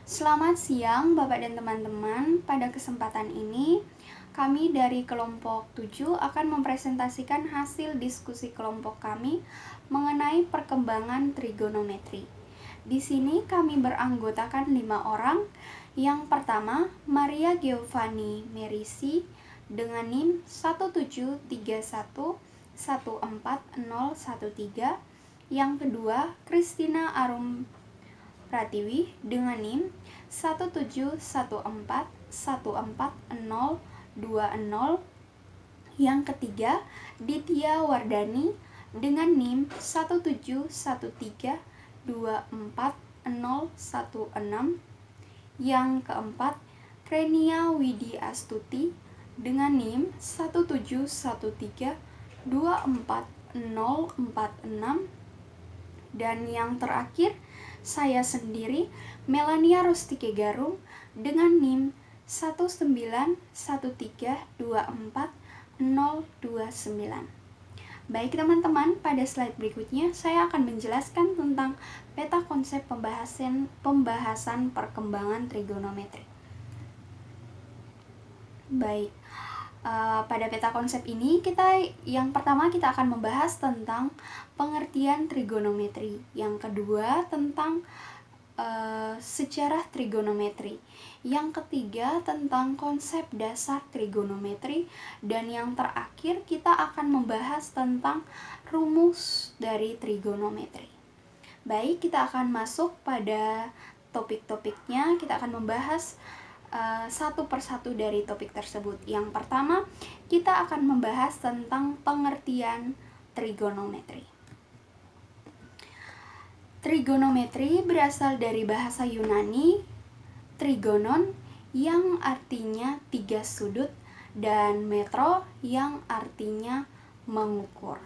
Selamat siang Bapak dan teman-teman. Pada kesempatan ini, kami dari kelompok 7 akan mempresentasikan hasil diskusi kelompok kami mengenai perkembangan trigonometri. Di sini kami beranggotakan 5 orang. Yang pertama, Maria Giovanni Merisi dengan NIM 173114013. Yang kedua, Christina Arum Pratiwi dengan NIM 171414020. Yang ketiga, Ditya Wardani dengan NIM 171324016. Yang keempat, Krenia Widi Astuti dengan NIM 171324046. Dan yang terakhir, saya sendiri, Melania Rustike Garung dengan NIM 191324029. Baik teman-teman, pada slide berikutnya saya akan menjelaskan tentang peta konsep pembahasan perkembangan trigonometri. Baik, pada peta konsep ini yang pertama kita akan membahas tentang pengertian trigonometri, yang kedua tentang sejarah trigonometri, yang ketiga tentang konsep dasar trigonometri, dan yang terakhir kita akan membahas tentang rumus dari trigonometri. Baik, kita akan masuk pada topik-topiknya. Kita akan membahas satu persatu dari topik tersebut. Yang pertama, kita akan membahas tentang pengertian trigonometri. Trigonometri berasal dari bahasa Yunani trigonon yang artinya 3 sudut dan metro yang artinya mengukur.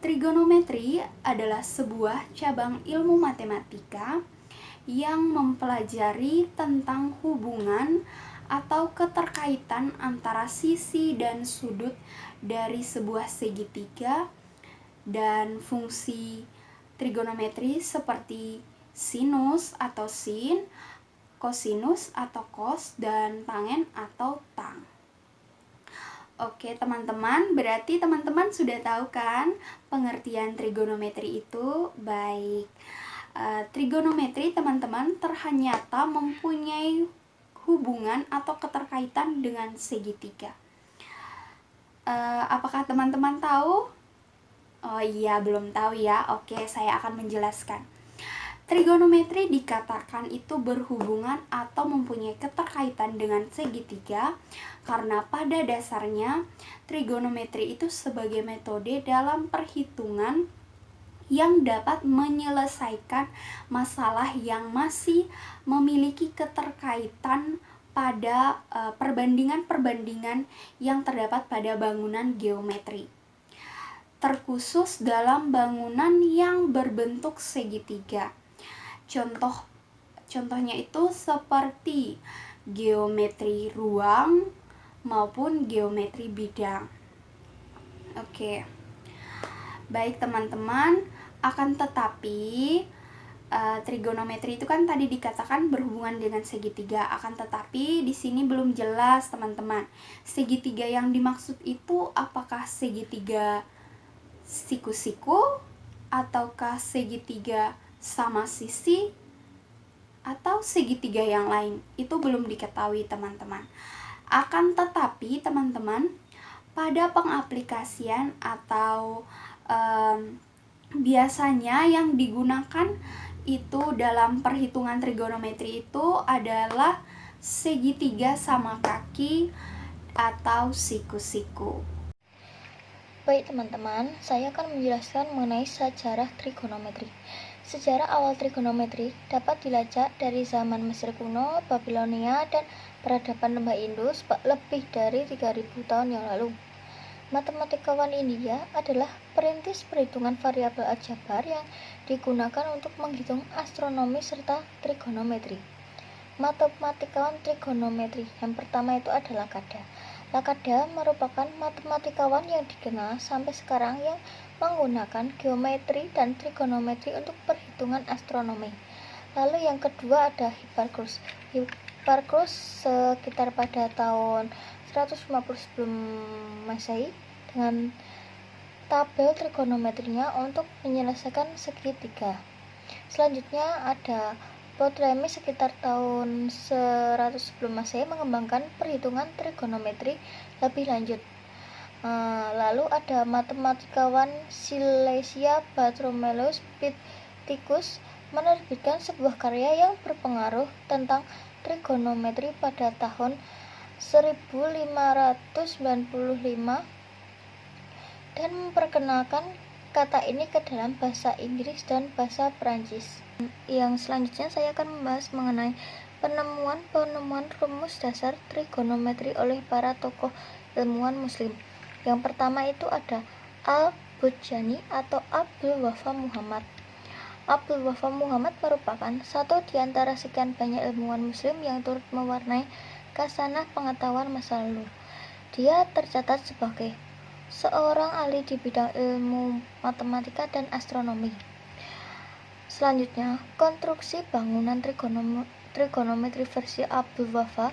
Trigonometri adalah sebuah cabang ilmu matematika yang mempelajari tentang hubungan atau keterkaitan antara sisi dan sudut dari sebuah segitiga dan fungsi trigonometri seperti sinus atau sin, kosinus atau kos, dan tangen atau tang. Oke teman-teman, berarti teman-teman sudah tahu kan pengertian trigonometri itu? Baik, trigonometri teman-teman ternyata mempunyai hubungan atau keterkaitan dengan segitiga. Apakah teman-teman tahu? Oh iya, belum tahu ya. Oke, saya akan menjelaskan. Trigonometri dikatakan itu berhubungan atau mempunyai keterkaitan dengan segitiga karena pada dasarnya trigonometri itu sebagai metode dalam perhitungan yang dapat menyelesaikan masalah yang masih memiliki keterkaitan pada perbandingan-perbandingan yang terdapat pada bangunan geometri, terkhusus dalam bangunan yang berbentuk segitiga. Contohnya itu seperti geometri ruang maupun geometri bidang. Oke. Baik teman-teman, akan tetapi trigonometri itu kan tadi dikatakan berhubungan dengan segitiga. Akan tetapi di sini belum jelas teman-teman. Segitiga yang dimaksud itu apakah segitiga siku-siku ataukah segitiga sama sisi atau segitiga yang lain, itu belum diketahui teman-teman. Akan tetapi teman-teman, pada pengaplikasian atau biasanya yang digunakan itu dalam perhitungan trigonometri itu adalah segitiga sama kaki atau siku-siku. Baik teman-teman, saya akan menjelaskan mengenai sejarah trigonometri. Sejarah awal trigonometri dapat dilacak dari zaman Mesir kuno, Babilonia, dan peradaban lembah Indus lebih dari 3000 tahun yang lalu. Matematikawan India adalah perintis perhitungan variabel aljabar yang digunakan untuk menghitung astronomi serta trigonometri. Matematikawan trigonometri yang pertama itu adalah Lakada. Lakada merupakan matematikawan yang dikenal sampai sekarang yang menggunakan geometri dan trigonometri untuk perhitungan astronomi. Lalu yang kedua ada Hipparchus. Hipparchus sekitar pada tahun 150 sebelum Masehi dengan tabel trigonometrinya untuk menyelesaikan segitiga. Selanjutnya ada Ptolemies sekitar tahun 100 sebelum Masehi mengembangkan perhitungan trigonometri lebih lanjut. Lalu ada matematikawan Silesia Bartholomeus Pithecanthus menerbitkan sebuah karya yang berpengaruh tentang trigonometri pada tahun 1595 dan memperkenalkan kata ini ke dalam bahasa Inggris dan bahasa Perancis. Yang selanjutnya saya akan membahas mengenai penemuan rumus dasar trigonometri oleh para tokoh ilmuwan muslim. Yang pertama itu ada Al-Bujani atau Abdul Wafa Muhammad. Abdul Wafa Muhammad merupakan satu di antara sekian banyak ilmuwan muslim yang turut mewarnai khasanah pengetahuan masa lalu. Dia tercatat sebagai seorang ahli di bidang ilmu matematika dan astronomi. Selanjutnya, konstruksi bangunan trigonometri versi Abdul Wafa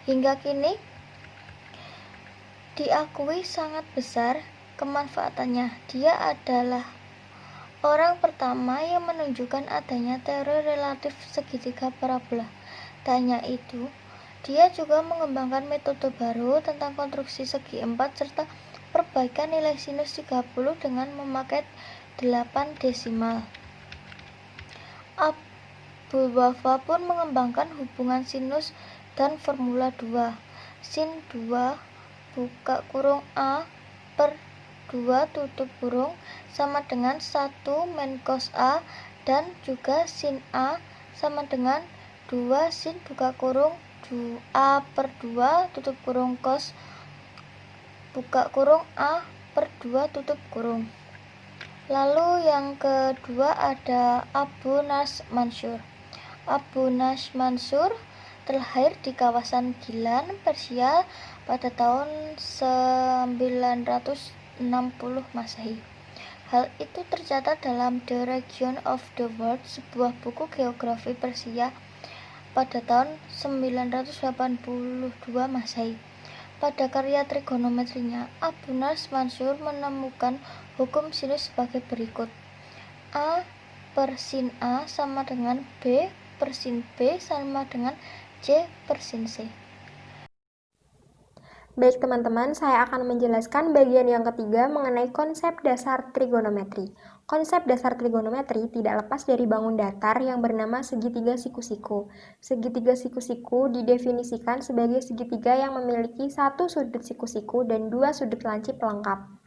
hingga kini diakui sangat besar kemanfaatannya. Dia adalah orang pertama yang menunjukkan adanya teori relatif segitiga parabola. Tak hanya itu, dia juga mengembangkan metode baru tentang konstruksi segi empat serta perbaikan nilai sinus 30 dengan memakai 8 desimal. Abdul Wafa pun mengembangkan hubungan sinus dan formula 2. Sin 2 buka kurung A per 2 tutup kurung sama dengan 1 min cos A dan juga sin A sama dengan 2 sin buka kurung A per 2 tutup kurung cos buka kurung A per 2 tutup kurung. Lalu yang kedua ada Abu Nasr Mansur. Abu Nasr Mansur terlahir di kawasan Gilan, Persia pada tahun 960 Masehi. Hal itu tercatat dalam The Region of the World, sebuah buku geografi Persia pada tahun 982 Masehi. Pada karya trigonometrinya, Abu Nasr Mansur menemukan hukum sinus sebagai berikut. A per sin A sama dengan B per sin B sama dengan C per sin C. Baik teman-teman, saya akan menjelaskan bagian yang ketiga mengenai konsep dasar trigonometri. Konsep dasar trigonometri tidak lepas dari bangun datar yang bernama segitiga siku-siku. Segitiga siku-siku didefinisikan sebagai segitiga yang memiliki satu sudut siku-siku dan dua sudut lancip lengkap.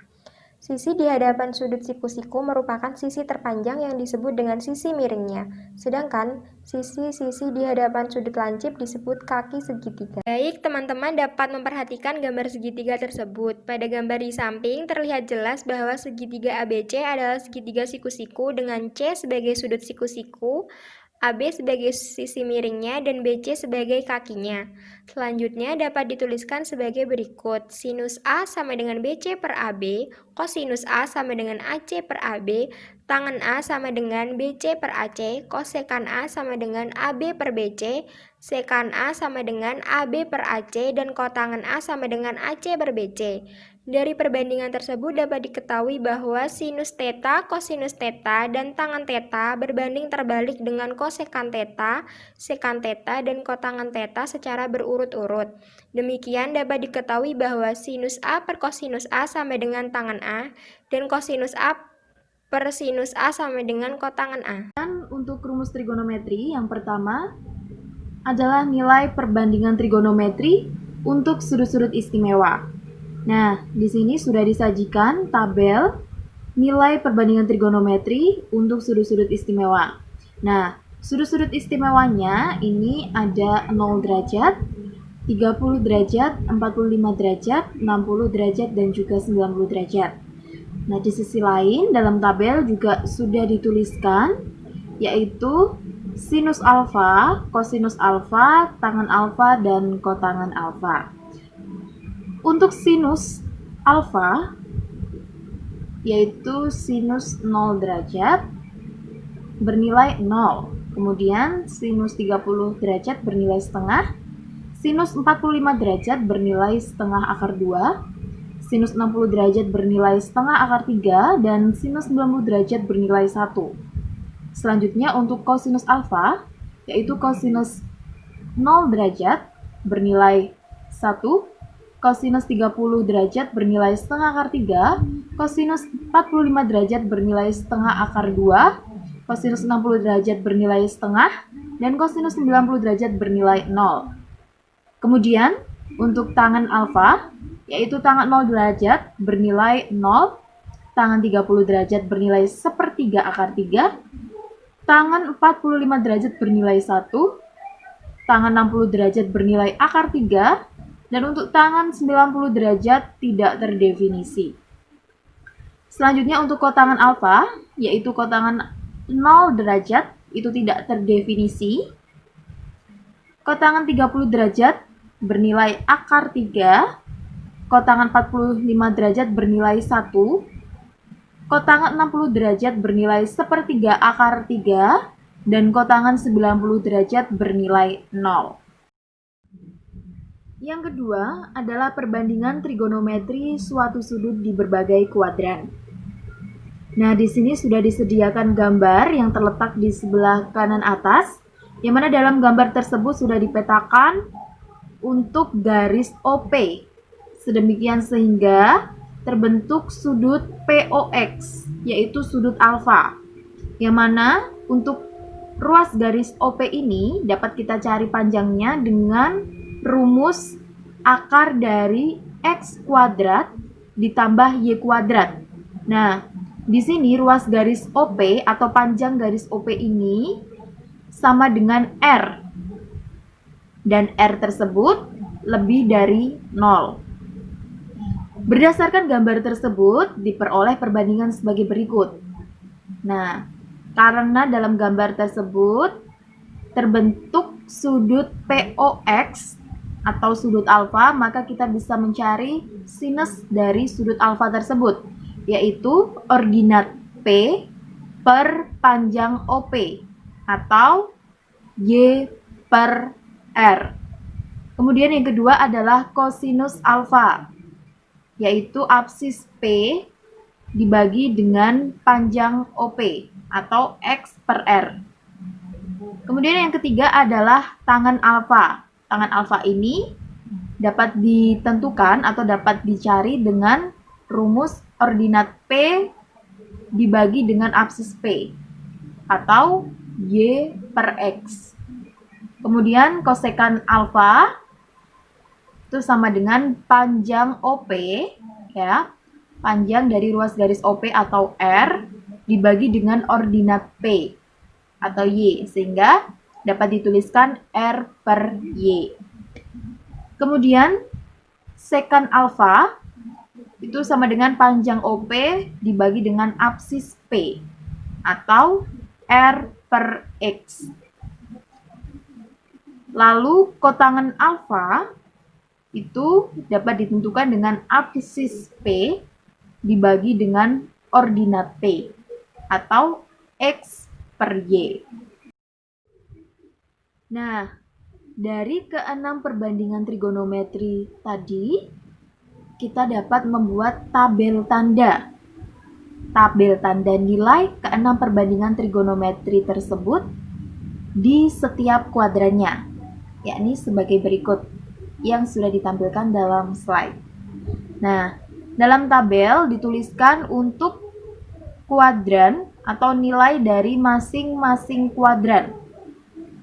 Sisi di hadapan sudut siku-siku merupakan sisi terpanjang yang disebut dengan sisi miringnya, sedangkan sisi-sisi di hadapan sudut lancip disebut kaki segitiga. Baik, teman-teman dapat memperhatikan gambar segitiga tersebut. Pada gambar di samping terlihat jelas bahwa segitiga ABC adalah segitiga siku-siku dengan C sebagai sudut siku-siku, AB sebagai sisi miringnya, dan BC sebagai kakinya. Selanjutnya dapat dituliskan sebagai berikut. Sinus A sama dengan BC per AB, kosinus A sama dengan AC per AB, tangen A sama dengan BC per AC, kosekan A sama dengan AB per BC, sekan A sama dengan AB per AC, dan kotangen A sama dengan AC per BC. Dari perbandingan tersebut dapat diketahui bahwa sinus theta, kosinus theta, dan tangen theta berbanding terbalik dengan kosekan theta, sekan theta, dan kotangen theta secara berurut-urut. Demikian dapat diketahui bahwa sinus A per kosinus A sama dengan tangen A, dan kosinus A per sinus A sama dengan kotangen A. Untuk rumus trigonometri, yang pertama adalah nilai perbandingan trigonometri untuk sudut-sudut istimewa. Nah, di sini sudah disajikan tabel nilai perbandingan trigonometri untuk sudut-sudut istimewa. Nah, sudut-sudut istimewanya ini ada 0 derajat, 30 derajat, 45 derajat, 60 derajat, dan juga 90 derajat. Nah, di sisi lain dalam tabel juga sudah dituliskan yaitu sinus alfa, kosinus alfa, tangen alfa, dan kotangen alfa. Untuk sinus alfa yaitu sinus 0 derajat bernilai 0. Kemudian sinus 30 derajat bernilai setengah, sinus 45 derajat bernilai setengah akar 2, sinus 60 derajat bernilai setengah akar 3, dan sinus 90 derajat bernilai 1. Selanjutnya untuk kosinus alfa, yaitu kosinus 0 derajat bernilai 1, kosinus 30 derajat bernilai setengah akar 3, kosinus 45 derajat bernilai setengah akar 2, kosinus 60 derajat bernilai setengah, dan kosinus 90 derajat bernilai 0. Kemudian, untuk tangan alfa, yaitu tangan 0 derajat bernilai 0, tangan 30 derajat bernilai sepertiga akar 3, tangan 45 derajat bernilai 1, tangan 60 derajat bernilai akar 3, dan untuk tangan 90 derajat tidak terdefinisi. Selanjutnya untuk kotangan alfa, yaitu kotangan 0 derajat, itu tidak terdefinisi. Kotangan 30 derajat bernilai akar 3, kotangan 45 derajat bernilai 1, kotangan 60 derajat bernilai sepertiga akar 3, dan kotangan 90 derajat bernilai 0. Yang kedua adalah perbandingan trigonometri suatu sudut di berbagai kuadran. Nah, di sini sudah disediakan gambar yang terletak di sebelah kanan atas, yang mana dalam gambar tersebut sudah dipetakan untuk garis OP. Sedemikian sehingga terbentuk sudut POX, yaitu sudut alfa. Yang mana untuk ruas garis OP ini dapat kita cari panjangnya dengan rumus akar dari X kuadrat ditambah Y kuadrat. Nah, di sini ruas garis OP atau panjang garis OP ini sama dengan R. Dan R tersebut lebih dari 0. Berdasarkan gambar tersebut, diperoleh perbandingan sebagai berikut. Nah, karena dalam gambar tersebut terbentuk sudut POX atau sudut alfa, maka kita bisa mencari sinus dari sudut alfa tersebut, yaitu ordinat P per panjang OP atau Y per R. Kemudian yang kedua adalah kosinus alfa, yaitu absis P dibagi dengan panjang OP atau X per R. Kemudian yang ketiga adalah tangan alfa. Tangan alfa ini dapat ditentukan atau dapat dicari dengan rumus ordinat P dibagi dengan absis P atau Y per X. Kemudian kosekan alfa itu sama dengan panjang OP, ya, panjang dari ruas garis OP atau R dibagi dengan ordinat P atau Y, sehingga dapat dituliskan R per Y. Kemudian sekan alfa itu sama dengan panjang OP dibagi dengan absis P atau R per X. Lalu kotangan alfa itu dapat ditentukan dengan absis P dibagi dengan ordinat P atau X per Y. Nah, dari keenam perbandingan trigonometri tadi, kita dapat membuat tabel tanda. Tabel tanda nilai keenam perbandingan trigonometri tersebut di setiap kuadrannya, yakni sebagai berikut yang sudah ditampilkan dalam slide. Nah, dalam tabel dituliskan untuk kuadran atau nilai dari masing-masing kuadran.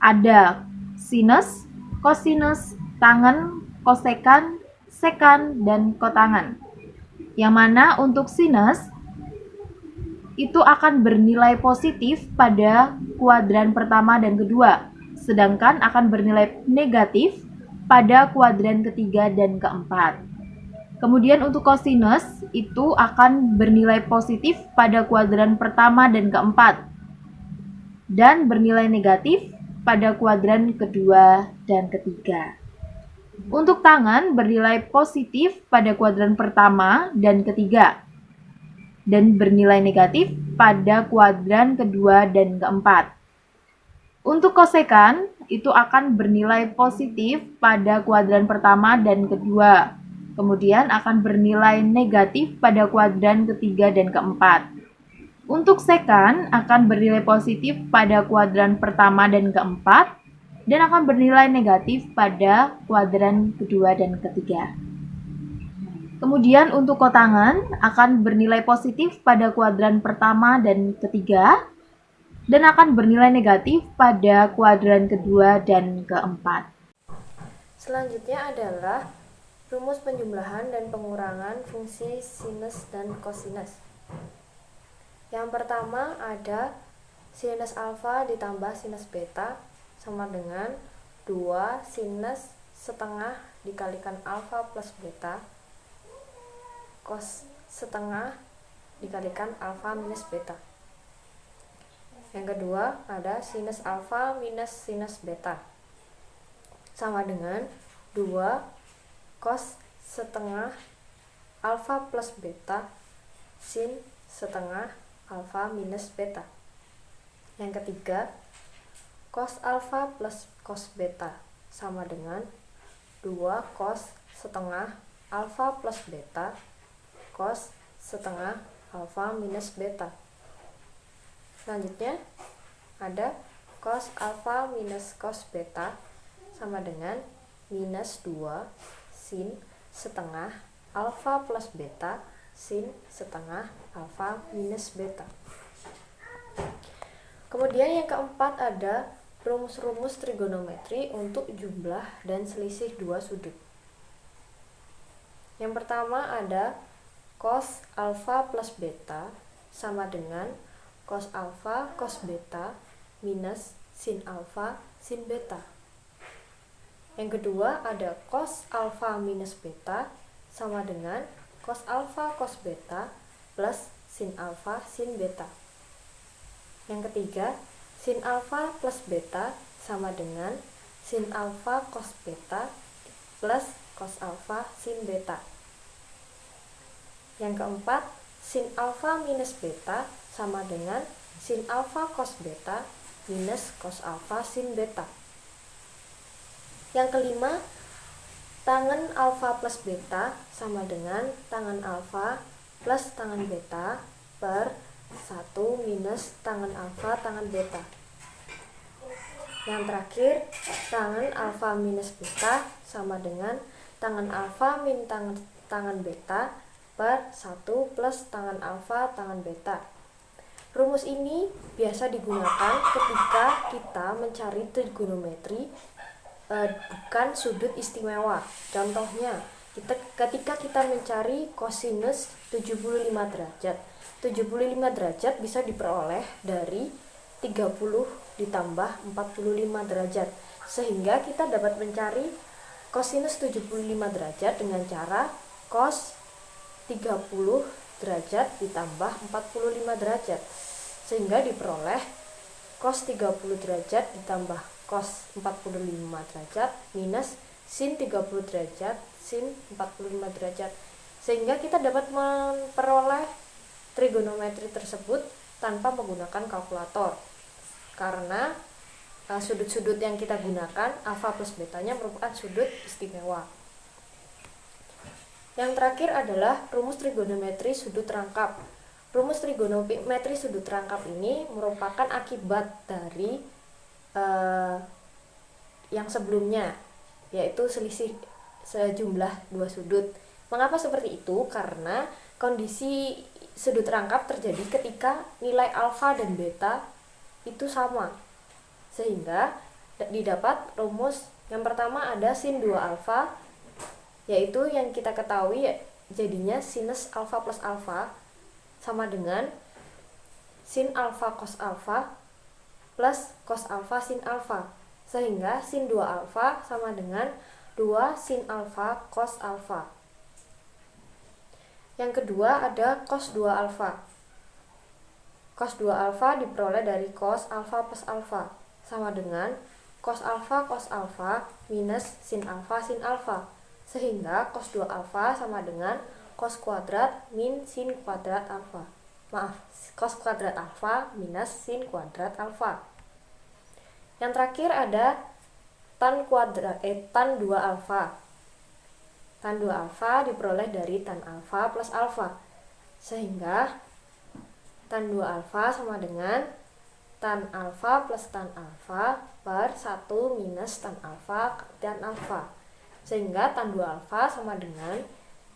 Ada sinus, kosinus, tangen, kosekan, sekan, dan kotangan. Yang mana untuk sinus itu akan bernilai positif pada kuadran pertama dan kedua, sedangkan akan bernilai negatif pada kuadran ketiga dan keempat. Kemudian untuk kosinus itu akan bernilai positif pada kuadran pertama dan keempat, dan bernilai negatif pada kuadran kedua dan ketiga. Untuk tangan bernilai positif pada kuadran pertama dan ketiga, dan bernilai negatif pada kuadran kedua dan keempat. Untuk kosekan, itu akan bernilai positif pada kuadran pertama dan kedua. Kemudian akan bernilai negatif pada kuadran ketiga dan keempat. Untuk sekan akan bernilai positif pada kuadran pertama dan keempat, dan akan bernilai negatif pada kuadran kedua dan ketiga. Kemudian untuk kotangan akan bernilai positif pada kuadran pertama dan ketiga, dan akan bernilai negatif pada kuadran kedua dan keempat. Selanjutnya adalah rumus penjumlahan dan pengurangan fungsi sinus dan kosinus. Yang pertama ada sinus alfa ditambah sinus beta sama dengan 2 sinus setengah dikalikan alfa plus beta cos setengah dikalikan alfa minus beta. Yang kedua ada sinus alfa minus sinus beta sama dengan 2 cos setengah alfa plus beta sin setengah alfa minus beta. Yang ketiga cos alfa plus cos beta sama dengan 2 cos setengah alfa plus beta cos setengah alfa minus beta. Selanjutnya ada cos alfa minus cos beta sama dengan minus 2 sin setengah alfa plus beta sin setengah alfa minus beta. Kemudian yang keempat ada rumus-rumus trigonometri untuk jumlah dan selisih dua sudut. Yang pertama ada cos alfa plus beta sama dengan cos alfa cos beta minus sin alfa sin beta. Yang kedua ada cos alfa minus beta sama dengan cos alfa cos beta plus sin alfa sin beta. Yang ketiga, sin alfa plus beta sama dengan sin alfa cos beta plus cos alfa sin beta. Yang keempat, sin alfa minus beta sama dengan sin alfa cos beta minus cos alfa sin beta. Yang kelima, tangen alfa plus beta sama dengan tangen alfa plus tangen beta per 1 minus tangen alfa tangen beta. Yang terakhir, tangen alfa minus beta sama dengan tangen alfa min tangen beta per 1 plus tangen alfa tangen beta. Rumus ini biasa digunakan ketika kita mencari trigonometri bukan sudut istimewa. Contohnya, ketika kita mencari kosinus 75 derajat. 75 derajat bisa diperoleh dari 30 ditambah 45 derajat. Sehingga kita dapat mencari kosinus 75 derajat dengan cara cos 30 derajat ditambah 45 derajat. Sehingga diperoleh cos 30 derajat ditambah cos 45 derajat minus sin 30 derajat sin 45 derajat. Sehingga kita dapat memperoleh trigonometri tersebut tanpa menggunakan kalkulator. Karena sudut-sudut yang kita gunakan alfa plus betanya merupakan sudut istimewa. Yang terakhir adalah rumus trigonometri sudut rangkap. Rumus trigonometri sudut rangkap ini merupakan akibat dari yang sebelumnya, yaitu selisih sejumlah dua sudut. Mengapa seperti itu? Karena kondisi sudut rangkap terjadi ketika nilai alfa dan beta itu sama. Sehingga didapat rumus yang pertama ada sin 2 alfa, yaitu yang kita ketahui jadinya sinus alfa plus alfa sama dengan sin alfa cos alfa plus cos alfa sin alfa. Sehingga sin 2 alfa sama dengan 2 sin alfa cos alfa. Yang kedua ada cos 2 alfa. Cos 2 alfa diperoleh dari cos alfa plus alfa sama dengan cos alfa minus sin alfa. Sehingga cos 2 alfa sama dengan cos kuadrat min sin kuadrat alfa. Cos kuadrat alfa minus sin kuadrat alfa. Yang terakhir ada tan 2 alfa. Tan 2 alfa diperoleh dari tan alfa plus alfa. Sehingga tan 2 alfa sama dengan tan alfa plus tan alfa per 1 minus tan alfa tan alfa. Sehingga tan 2 alfa sama dengan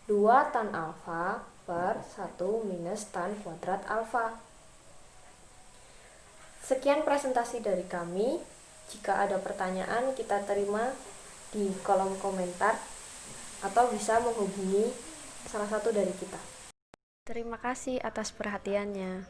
2 tan alfa per 1 minus tan kuadrat alfa. Sekian presentasi dari kami. Jika ada pertanyaan, kita terima di kolom komentar atau bisa menghubungi salah satu dari kita. Terima kasih atas perhatiannya.